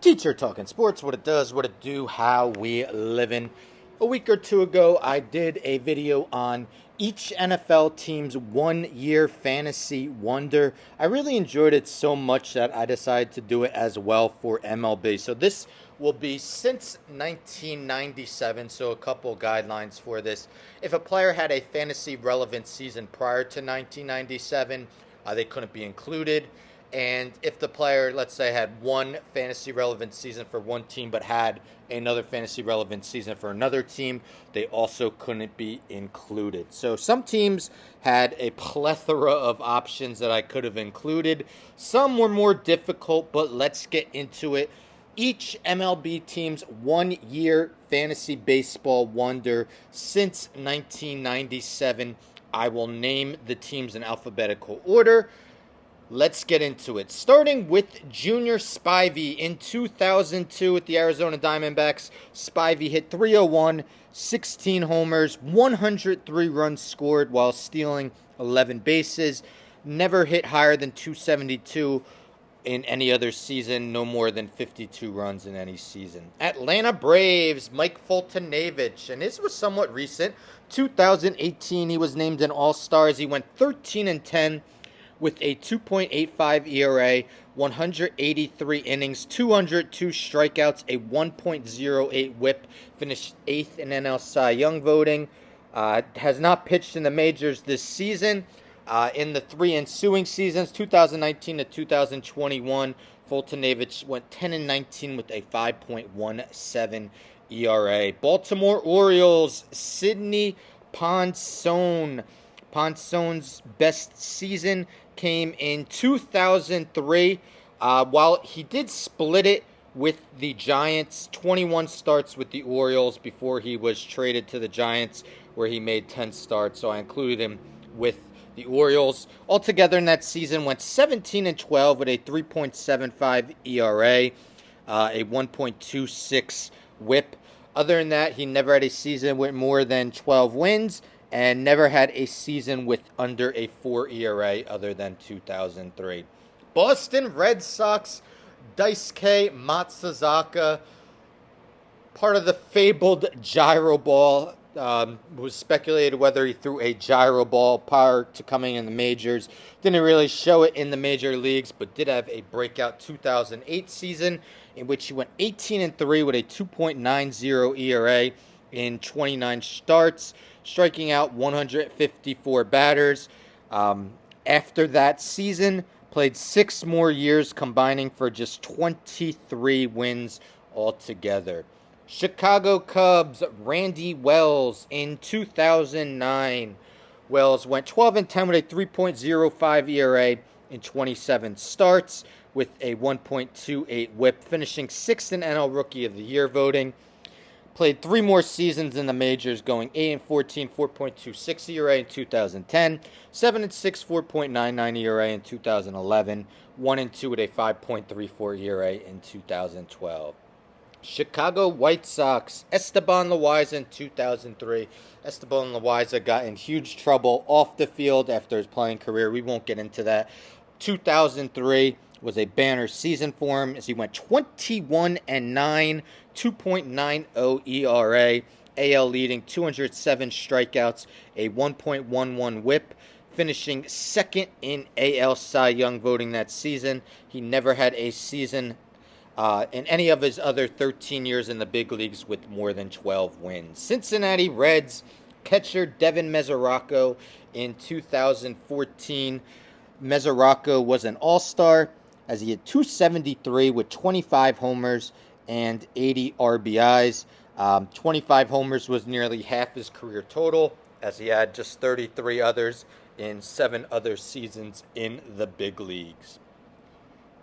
Teacher Talking Sports, what it does, what it do, how we living. A week or two ago, I did a video on each NFL team's 1 year fantasy wonder. I really enjoyed it so much that I decided to do it as well for MLB. So this will be since 1997, so a couple guidelines for this. If a player had a fantasy relevant season prior to 1997, they couldn't be included. And if the player, let's say, had one fantasy relevant season for one team but had another fantasy relevant season for another team, they also couldn't be included. So some teams had a plethora of options that I could have included. Some were more difficult, but let's get into it. Each MLB team's 1 year fantasy baseball wonder since 1997. I will name the teams in alphabetical order. Let's get into it. Starting with Junior Spivey in 2002 with the Arizona Diamondbacks. Spivey hit .301, 16 homers, 103 runs scored while stealing 11 bases. Never hit higher than .272 in any other season. No more than 52 runs in any season. Atlanta Braves, Mike Foltynewicz, and this was somewhat recent. 2018, he was named an All-Star as he went 13-10. With a 2.85 ERA, 183 innings, 202 strikeouts, a 1.08 whip, finished 8th in NL Cy Young voting. Has not pitched in the majors this season. In the three ensuing seasons, 2019 to 2021, Foltynewicz went 10-19 with a 5.17 ERA. Baltimore Orioles, Sidney Ponson. Ponsone's best season came in 2003. While he did split it with the Giants, 21 starts with the Orioles before he was traded to the Giants, where he made 10 starts. So I included him with the Orioles. Altogether in that season, went 17-12 with a 3.75 ERA, a 1.26 WHIP. Other than that, he never had a season with more than 12 wins. And never had a season with under a 4 ERA other than 2003. Boston Red Sox, Daisuke Matsuzaka, part of the fabled gyro ball. Was speculated whether he threw a gyro ball prior to coming in the majors. Didn't really show it in the major leagues, but did have a breakout 2008 season in which he went 18-3 with a 2.90 ERA in 29 starts, striking out 154 batters. After that season, played 6 more years, combining for just 23 wins altogether. Chicago Cubs, Randy Wells in 2009. Wells went 12-10 with a 3.05 ERA in 27 starts with a 1.28 WHIP, finishing 6th in NL Rookie of the Year voting. Played 3 more seasons in the majors, going 8-14, 4.26 ERA in 2010, 7-6, 4.99 ERA in 2011, 1-2 with a 5.34 ERA in 2012. Chicago White Sox, Esteban Loaiza in 2003. Esteban Loaiza got in huge trouble off the field after his playing career. We won't get into that. 2003 was a banner season for him as he went 21-9, 2.90 ERA, AL leading 207 strikeouts, a 1.11 WHIP, finishing 2nd in AL Cy Young voting that season. He never had a season in any of his other 13 years in the big leagues with more than 12 wins. Cincinnati Reds, catcher Devin Mesoraco in 2014. Mesoraco was an all-star as he had .273 with 25 homers and 80 RBIs. 25 homers was nearly half his career total, as he had just 33 others in 7 other seasons in the big leagues.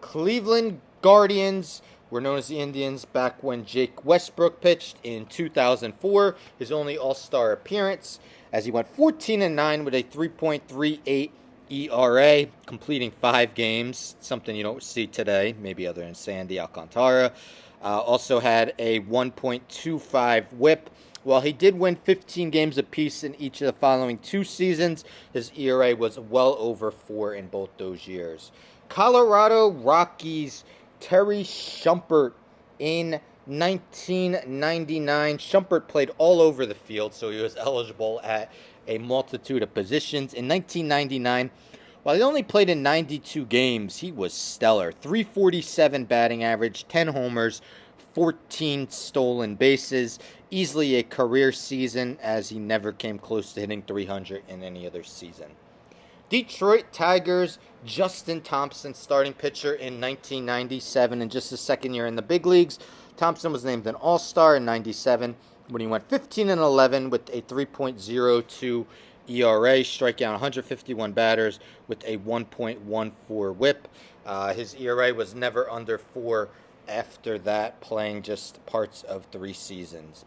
Cleveland Guardians were known as the Indians back when Jake Westbrook pitched in 2004, his only all-star appearance, as he went 14-9 with a 3.38 ERA, completing 5 games, something you don't see today, maybe other than Sandy Alcantara. Also had a 1.25 WHIP. While he did win 15 games apiece in each of the following 2 seasons, his ERA was well over 4 in both those years. Colorado Rockies, Terry Shumpert In 1999, Shumpert played all over the field, so he was eligible at a multitude of positions. In 1999, while he only played in 92 games, he was stellar. 347 batting average, 10 homers, 14 stolen bases. Easily a career season, as he never came close to hitting 300 in any other season. Detroit Tigers, Justin Thompson, starting pitcher in 1997, and just his second year in the big leagues. Thompson was named an All-Star in 97 when he went 15-11 with a 3.02 ERA, striking out 151 batters with a 1.14 WHIP. His ERA was never under 4 after that, playing just parts of 3 seasons.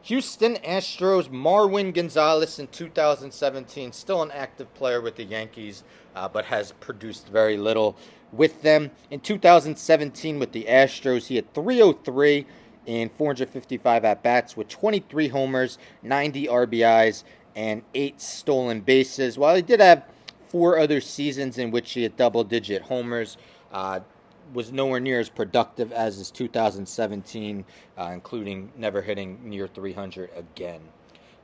Houston Astros, Marwin Gonzalez in 2017, still an active player with the Yankees, but has produced very little with them. In 2017 with the Astros, he had 303 in 455 at-bats with 23 homers, 90 RBIs, and 8 stolen bases. While he did have 4 other seasons in which he had double-digit homers, was nowhere near as productive as his 2017, including never hitting near 300 again.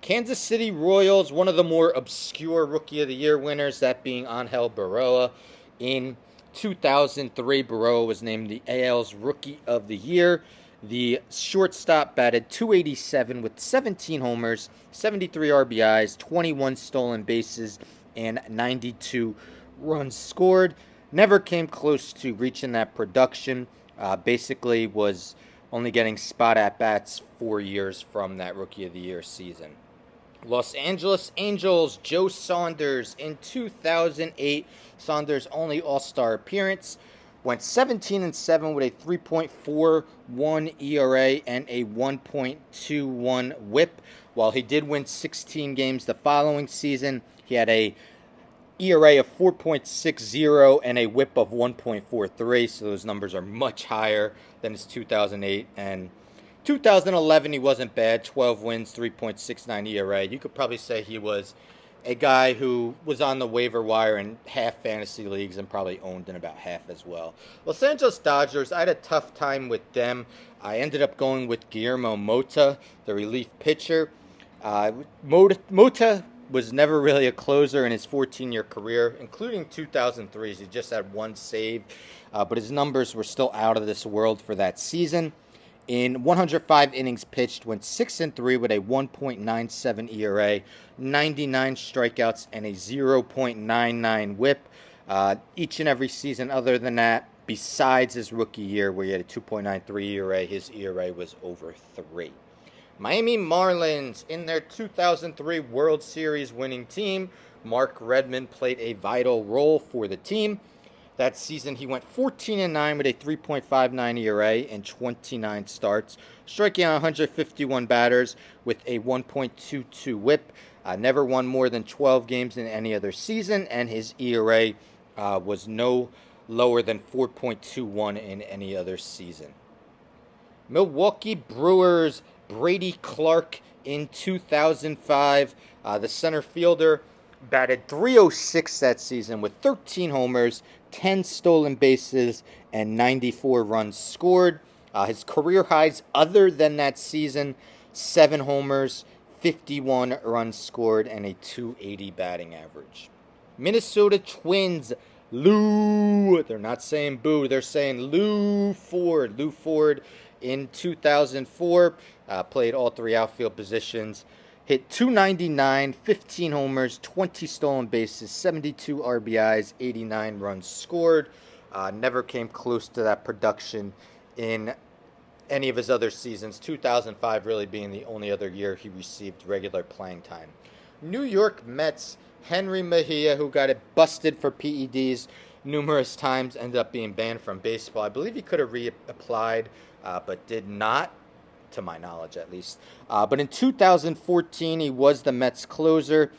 Kansas City Royals, one of the more obscure Rookie of the Year winners, that being Angel Berroa. In 2003, Berroa was named the AL's Rookie of the Year. The shortstop batted .287 with 17 homers, 73 RBIs, 21 stolen bases, and 92 runs scored. Never came close to reaching that production. Basically was only getting spot at-bats 4 years from that Rookie of the Year season. Los Angeles Angels, Joe Saunders in 2008. Saunders' only All-Star appearance. Went 17-7 with a 3.41 ERA and a 1.21 WHIP. While he did win 16 games the following season, he had a ERA of 4.60 and a WHIP of 1.43, so those numbers are much higher than his 2008. And 2011, he wasn't bad, 12 wins, 3.69 ERA. You could probably say he was a guy who was on the waiver wire in half fantasy leagues and probably owned in about half as well. Los Angeles Dodgers, I had a tough time with them. I ended up going with Guillermo Mota, the relief pitcher. Mota was never really a closer in his 14-year career, including 2003. He just had 1 save, but his numbers were still out of this world for that season. In 105 innings pitched, went 6-3 with a 1.97 ERA, 99 strikeouts, and a 0.99 WHIP. Each and every season other than that, besides his rookie year where he had a 2.93 ERA, his ERA was over 3. Miami Marlins, in their 2003 World Series winning team, Mark Redmond played a vital role for the team. That season, he went 14-9 with a 3.59 ERA and 29 starts, striking out 151 batters with a 1.22 WHIP. Never won more than 12 games in any other season, and his ERA was no lower than 4.21 in any other season. Milwaukee Brewers, Brady Clark in 2005. The center fielder batted .306 that season with 13 homers, 10 stolen bases, and 94 runs scored. His career highs other than that season, 7 homers, 51 runs scored, and a .280 batting average. Minnesota Twins, Lou. They're not saying boo, they're saying Lou Ford. Lou Ford in 2004, played all 3 outfield positions. Hit .299, 15 homers, 20 stolen bases, 72 RBIs, 89 runs scored. Never came close to that production in any of his other seasons, 2005 really being the only other year he received regular playing time. New York Mets, Henry Mejia, who got it busted for PEDs numerous times, ended up being banned from baseball. I believe he could have reapplied, but did not, to my knowledge at least. But in 2014, he was the Mets closer,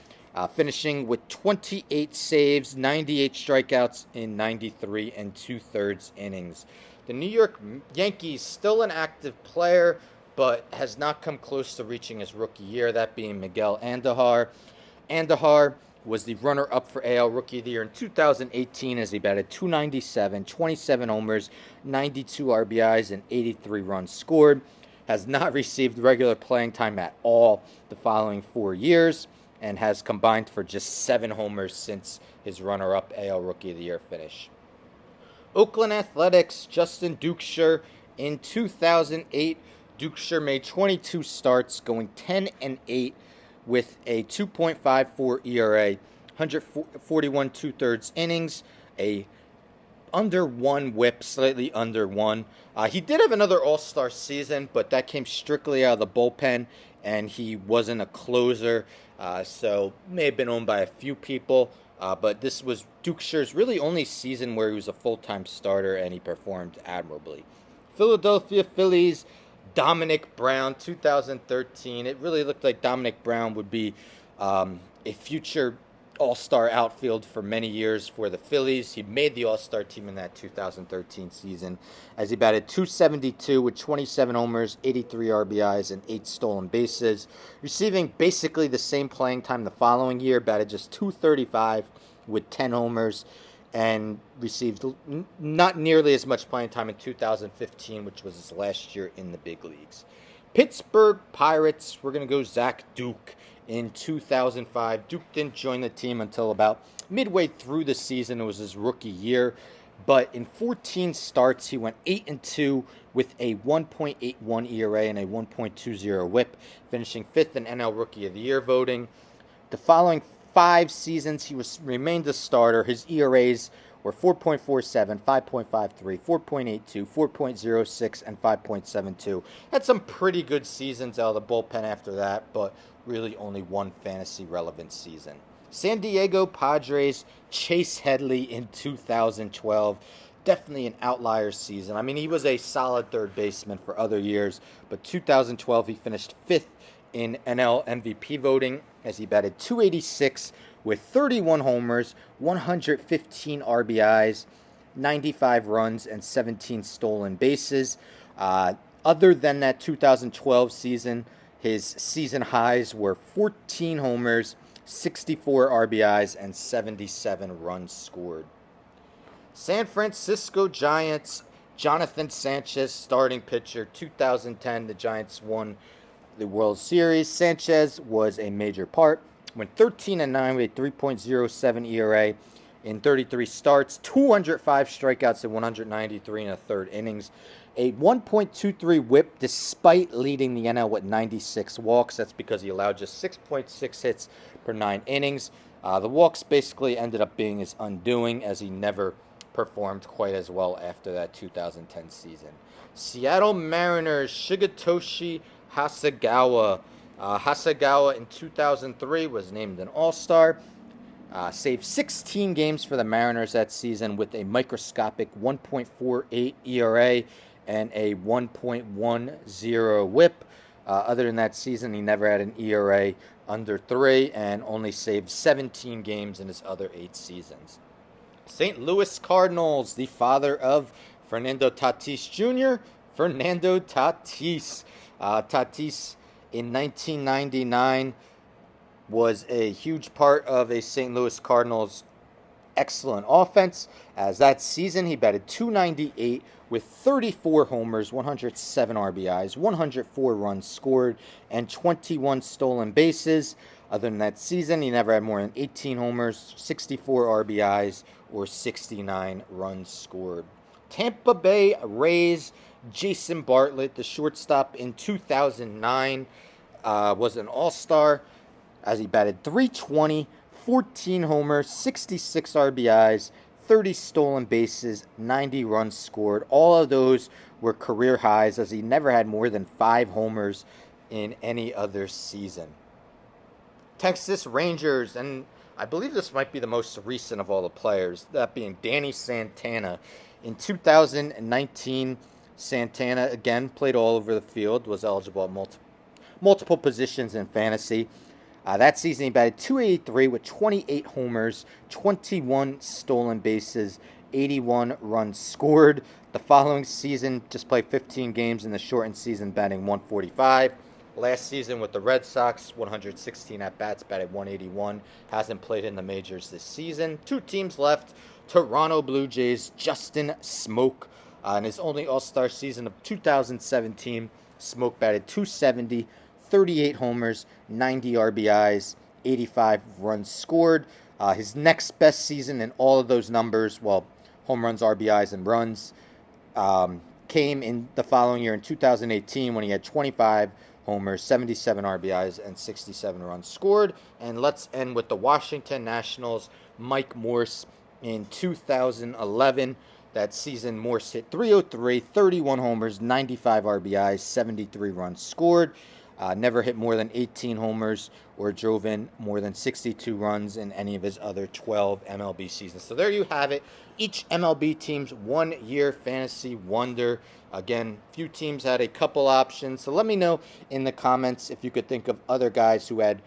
finishing with 28 saves, 98 strikeouts in 93 and 2/3 innings. The New York Yankees, still an active player, but has not come close to reaching his rookie year, that being Miguel Andujar. Andujar was the runner-up for AL Rookie of the Year in 2018 as he batted .297, 27 homers, 92 RBIs, and 83 runs scored. Has not received regular playing time at all the following 4 years, and has combined for just 7 homers since his runner-up AL Rookie of the Year finish. Oakland Athletics, Justin Dukeschur. In 2008, Dukeschur made 22 starts, going 10-8 with a 2.54 ERA, 141 2/3 innings, a under 1 whip, slightly under 1. He did have another all-star season, but that came strictly out of the bullpen, and he wasn't a closer, so may have been owned by a few people. But this was Dukeschur's really only season where he was a full-time starter, and he performed admirably. Philadelphia Phillies, Dominic Brown, 2013. It really looked like Dominic Brown would be a future all-star outfield for many years for the Phillies. He made the all-star team in that 2013 season as he batted .272 with 27 homers, 83 RBIs, and 8 stolen bases, receiving basically the same playing time the following year, batted just .235 with 10 homers, and received not nearly as much playing time in 2015, which was his last year in the big leagues. Pittsburgh Pirates, we're going to go Zach Duke. In 2005, Duke didn't join the team until about midway through the season. It was his rookie year. But in 14 starts, he went 8-2 with a 1.81 ERA and a 1.20 whip, finishing 5th in NL Rookie of the Year voting. The following 5 seasons, he remained a starter. His ERAs were 4.47, 5.53, 4.82, 4.06, and 5.72. Had some pretty good seasons out of the bullpen after that, but really only one fantasy-relevant season. San Diego Padres, Chase Headley in 2012. Definitely an outlier season. I mean, he was a solid third baseman for other years, but 2012 he finished 5th in NL MVP voting as he batted .286 with 31 homers, 115 RBIs, 95 runs, and 17 stolen bases. Other than that 2012 season, his season highs were 14 homers, 64 RBIs, and 77 runs scored. San Francisco Giants, Jonathan Sanchez, starting pitcher. 2010, the Giants won the World Series. Sanchez was a major part. Went 13-9 with a 3.07 ERA in 33 starts, 205 strikeouts in 193 and a third innings, a 1.23 whip despite leading the NL with 96 walks. That's because he allowed just 6.6 hits per 9 innings. The walks basically ended up being his undoing as he never performed quite as well after that 2010 season. Seattle Mariners, Shigetoshi Hasegawa. Hasegawa in 2003 was named an All-Star. Saved 16 games for the Mariners that season with a microscopic 1.48 ERA and a 1.10 whip. Other than that season, he never had an ERA under 3 and only saved 17 games in his other 8 seasons. St. Louis Cardinals, the father of Fernando Tatis Jr., Fernando Tatis. Tatis in 1999 was a huge part of a St. Louis Cardinals excellent offense, as that season he batted .298 with 34 homers, 107 RBIs, 104 runs scored, and 21 stolen bases. Other than that season, he never had more than 18 homers, 64 RBIs, or 69 runs scored. Tampa Bay Rays, Jason Bartlett, the shortstop in 2009, was an all-star as he batted .320, 14 homers, 66 RBIs, 30 stolen bases, 90 runs scored. All of those were career highs as he never had more than 5 homers in any other season. Texas Rangers, and I believe this might be the most recent of all the players, that being Danny Santana. In 2019, Santana again played all over the field, was eligible at multiple positions in fantasy. That season he batted .283 with 28 homers, 21 stolen bases, 81 runs scored. The following season, just played 15 games in the shortened season, batting .145. Last season with the Red Sox, 116 at-bats, batted 181. Hasn't played in the majors this season. 2 teams left. Toronto Blue Jays, Justin Smoke. In his only All-Star season of 2017, Smoke batted 270, 38 homers, 90 RBIs, 85 runs scored. His next best season in all of those numbers, well, home runs, RBIs, and runs, came in the following year in 2018 when he had 25 homers, 77 RBIs, and 67 runs scored. And let's end with the Washington Nationals, Mike Morse in 2011. That season, Morse hit 303, 31 homers, 95 RBIs, 73 runs scored. Never hit more than 18 homers or drove in more than 62 runs in any of his other 12 MLB seasons. So there you have it. Each MLB team's 1 year fantasy wonder. Again, few teams had a couple options. So let me know in the comments if you could think of other guys who had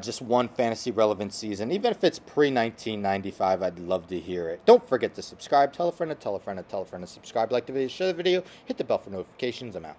just one fantasy relevant season. Even if it's pre-1995, I'd love to hear it. Don't forget to subscribe. Tell a friend to tell a friend to tell a friend to subscribe. Like the video, share the video, hit the bell for notifications. I'm out.